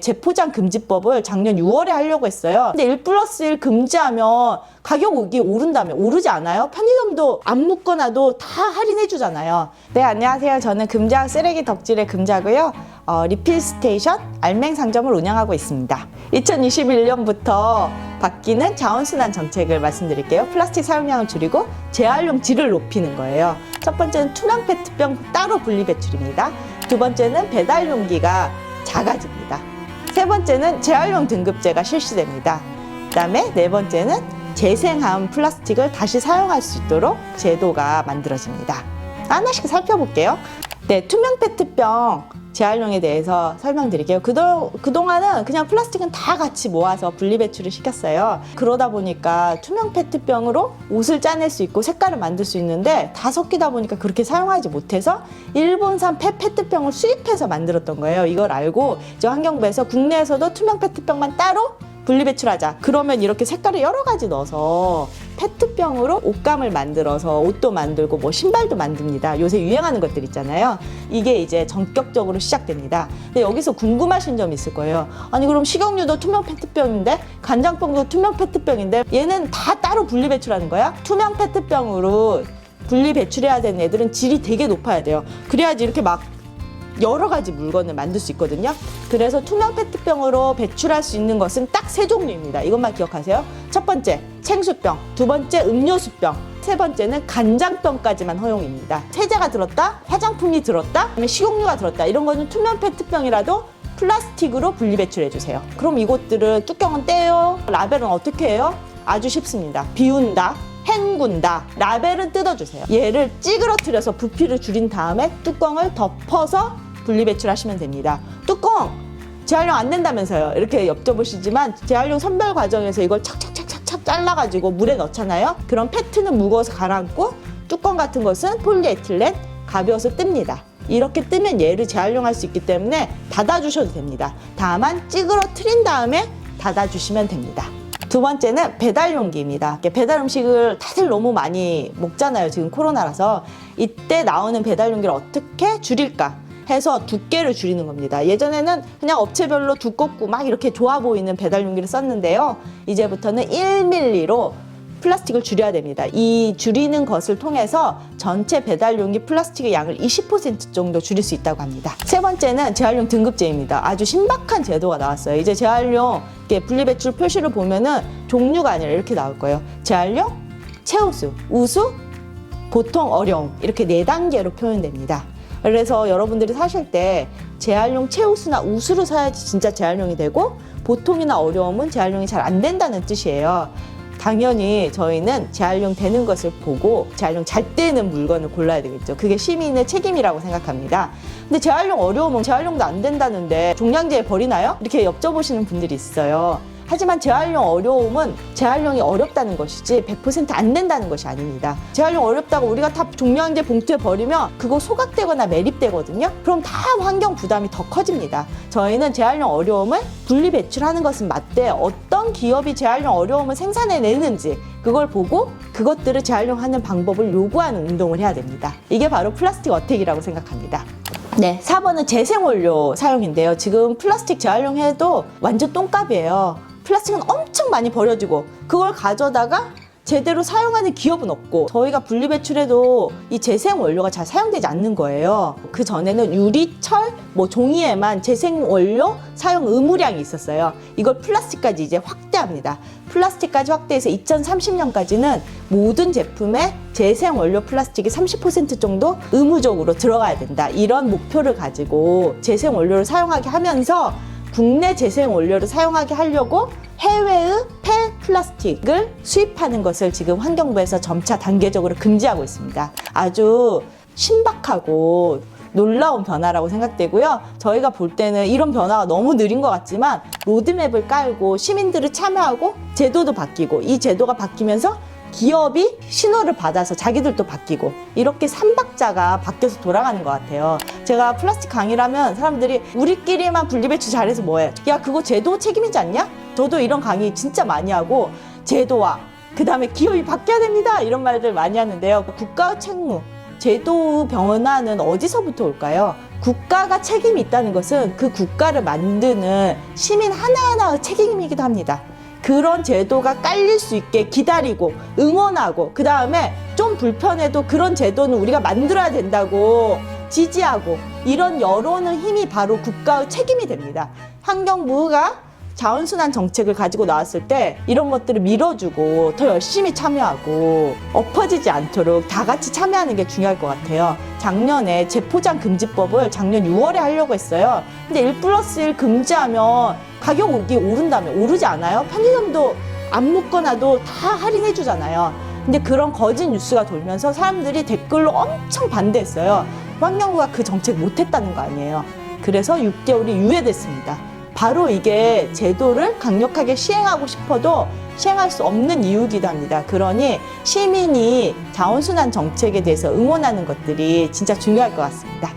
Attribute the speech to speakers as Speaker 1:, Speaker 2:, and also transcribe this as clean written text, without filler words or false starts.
Speaker 1: 재포장 금지법을 작년 6월에 하려고 했어요. 근데 1+1 금지하면 가격이 오른다며. 오르지 않아요? 편의점도 안 묶어놔도 다 할인해 주잖아요. 네, 안녕하세요. 저는 금자학 쓰레기 덕질의 금자고요. 리필 스테이션 알맹 상점을 운영하고 있습니다. 2021년부터 바뀌는 자원순환 정책을 말씀드릴게요. 플라스틱 사용량을 줄이고 재활용 질을 높이는 거예요. 첫 번째는 투명 페트병 따로 분리 배출입니다. 두 번째는 배달 용기가 작아집니다. 세 번째는 재활용 등급제가 실시됩니다. 그 다음에 네 번째는 재생한 플라스틱을 다시 사용할 수 있도록 제도가 만들어집니다. 하나씩 살펴볼게요. 네, 투명 페트병 재활용에 대해서 설명드릴게요. 그동안은 그냥 플라스틱은 다 같이 모아서 분리배출을 시켰어요. 그러다 보니까 투명 페트병으로 옷을 짜낼 수 있고 색깔을 만들 수 있는데 다 섞이다 보니까 그렇게 사용하지 못해서 일본산 페트병을 수입해서 만들었던 거예요. 이걸 알고 이제 환경부에서 국내에서도 투명 페트병만 따로 분리배출하자. 그러면 이렇게 색깔을 여러 가지 넣어서 페트병으로 옷감을 만들어서 옷도 만들고 뭐 신발도 만듭니다. 요새 유행하는 것들 있잖아요. 이게 이제 전격적으로 시작됩니다. 근데 여기서 궁금하신 점이 있을 거예요. 아니 그럼 식용유도 투명 페트병인데 간장병도 투명 페트병인데 얘는 다 따로 분리배출하는 거야? 투명 페트병으로 분리배출해야 되는 애들은 질이 되게 높아야 돼요. 그래야지 이렇게 막 여러 가지 물건을 만들 수 있거든요. 그래서 투명 페트병으로 배출할 수 있는 것은 딱 세 종류입니다. 이것만 기억하세요. 첫 번째, 생수병. 두 번째, 음료수병. 세 번째는 간장병까지만 허용입니다. 세제가 들었다, 화장품이 들었다, 그다음에 식용유가 들었다. 이런 거는 투명 페트병이라도 플라스틱으로 분리배출해 주세요. 그럼 이것들을 뚜껑은 떼요. 라벨은 어떻게 해요? 아주 쉽습니다. 비운다, 헹군다. 라벨은 뜯어주세요. 얘를 찌그러뜨려서 부피를 줄인 다음에 뚜껑을 덮어서 분리배출하시면 됩니다. 뚜껑! 재활용 안 된다면서요. 이렇게 여쭤보시지만 재활용 선별 과정에서 이걸 착착착착착 잘라가지고 물에 넣잖아요. 그럼 페트는 무거워서 가라앉고 뚜껑 같은 것은 폴리에틸렌 가벼워서 뜹니다. 이렇게 뜨면 얘를 재활용할 수 있기 때문에 닫아주셔도 됩니다. 다만 찌그러뜨린 다음에 닫아주시면 됩니다. 두 번째는 배달 용기입니다. 배달 음식을 다들 너무 많이 먹잖아요. 지금 코로나라서. 이때 나오는 배달 용기를 어떻게 줄일까 해서 두께를 줄이는 겁니다. 예전에는 그냥 업체별로 두껍고 막 이렇게 좋아 보이는 배달 용기를 썼는데요. 이제부터는 1mm로 플라스틱을 줄여야 됩니다. 이 줄이는 것을 통해서 전체 배달 용기 플라스틱의 양을 20% 정도 줄일 수 있다고 합니다. 세 번째는 재활용 등급제입니다. 아주 신박한 제도가 나왔어요. 이제 재활용 분리배출 표시를 보면은 종류가 아니라 이렇게 나올 거예요. 재활용, 최우수, 우수, 보통, 어려움 이렇게 4단계로 표현됩니다. 그래서 여러분들이 사실 때 재활용 최우수나 우수로 사야지 진짜 재활용이 되고 보통이나 어려움은 재활용이 잘 안 된다는 뜻이에요. 당연히 저희는 재활용 되는 것을 보고 재활용 잘 되는 물건을 골라야 되겠죠. 그게 시민의 책임이라고 생각합니다. 근데 재활용 어려우면 재활용도 안 된다는데 종량제에 버리나요? 이렇게 여쭤보시는 분들이 있어요. 하지만 재활용 어려움은 재활용이 어렵다는 것이지 100% 안 된다는 것이 아닙니다. 재활용 어렵다고 우리가 다 종량제 봉투에 버리면 그거 소각되거나 매립되거든요. 그럼 다 환경 부담이 더 커집니다. 저희는 재활용 어려움을 분리 배출하는 것은 맞되 어떤 기업이 재활용 어려움을 생산해내는지 그걸 보고 그것들을 재활용하는 방법을 요구하는 운동을 해야 됩니다. 이게 바로 플라스틱 어택이라고 생각합니다. 네, 4번은 재생원료 사용인데요. 지금 플라스틱 재활용해도 완전 똥값이에요. 플라스틱은 엄청 많이 버려지고 그걸 가져다가 제대로 사용하는 기업은 없고 저희가 분리배출해도 이 재생원료가 잘 사용되지 않는 거예요. 그 전에는 유리, 철, 종이에만 재생원료 사용 의무량이 있었어요. 이걸 플라스틱까지 이제 확대합니다. 플라스틱까지 확대해서 2030년까지는 모든 제품에 재생원료 플라스틱이 30% 정도 의무적으로 들어가야 된다. 이런 목표를 가지고 재생원료를 사용하게 하면서 국내 재생원료를 사용하게 하려고 해외의 폐플라스틱을 수입하는 것을 지금 환경부에서 점차 단계적으로 금지하고 있습니다. 아주 신박하고 놀라운 변화라고 생각되고요. 저희가 볼 때는 이런 변화가 너무 느린 것 같지만 로드맵을 깔고 시민들을 참여하고 제도도 바뀌고 이 제도가 바뀌면서 기업이 신호를 받아서 자기들도 바뀌고 이렇게 삼박자가 바뀌어서 돌아가는 것 같아요. 제가 플라스틱 강의를 하면 사람들이 우리끼리만 분리배출 잘해서 뭐해? 야 그거 제도 책임이지 않냐? 저도 이런 강의 진짜 많이 하고 제도와 그 다음에 기업이 바뀌어야 됩니다 이런 말들 많이 하는데요. 국가의 책무 제도 변화는 어디서부터 올까요? 국가가 책임이 있다는 것은 그 국가를 만드는 시민 하나하나의 책임이기도 합니다. 그런 제도가 깔릴 수 있게 기다리고 응원하고, 그 다음에 좀 불편해도 그런 제도는 우리가 만들어야 된다고 지지하고, 이런 여론의 힘이 바로 국가의 책임이 됩니다. 환경부가 자원순환 정책을 가지고 나왔을 때 이런 것들을 밀어주고 더 열심히 참여하고 엎어지지 않도록 다 같이 참여하는 게 중요할 것 같아요. 작년에 재포장 금지법을 작년 6월에 하려고 했어요. 근데 1+1 금지하면 가격이 오른다며. 오르지 않아요? 편의점도 안 묶어놔도 다 할인해 주잖아요. 근데 그런 거짓 뉴스가 돌면서 사람들이 댓글로 엄청 반대했어요. 환경부가 그 정책 못했다는 거 아니에요. 그래서 6개월이 유예됐습니다. 바로 이게 제도를 강력하게 시행하고 싶어도 시행할 수 없는 이유이기도 합니다. 그러니 시민이 자원순환 정책에 대해서 응원하는 것들이 진짜 중요할 것 같습니다.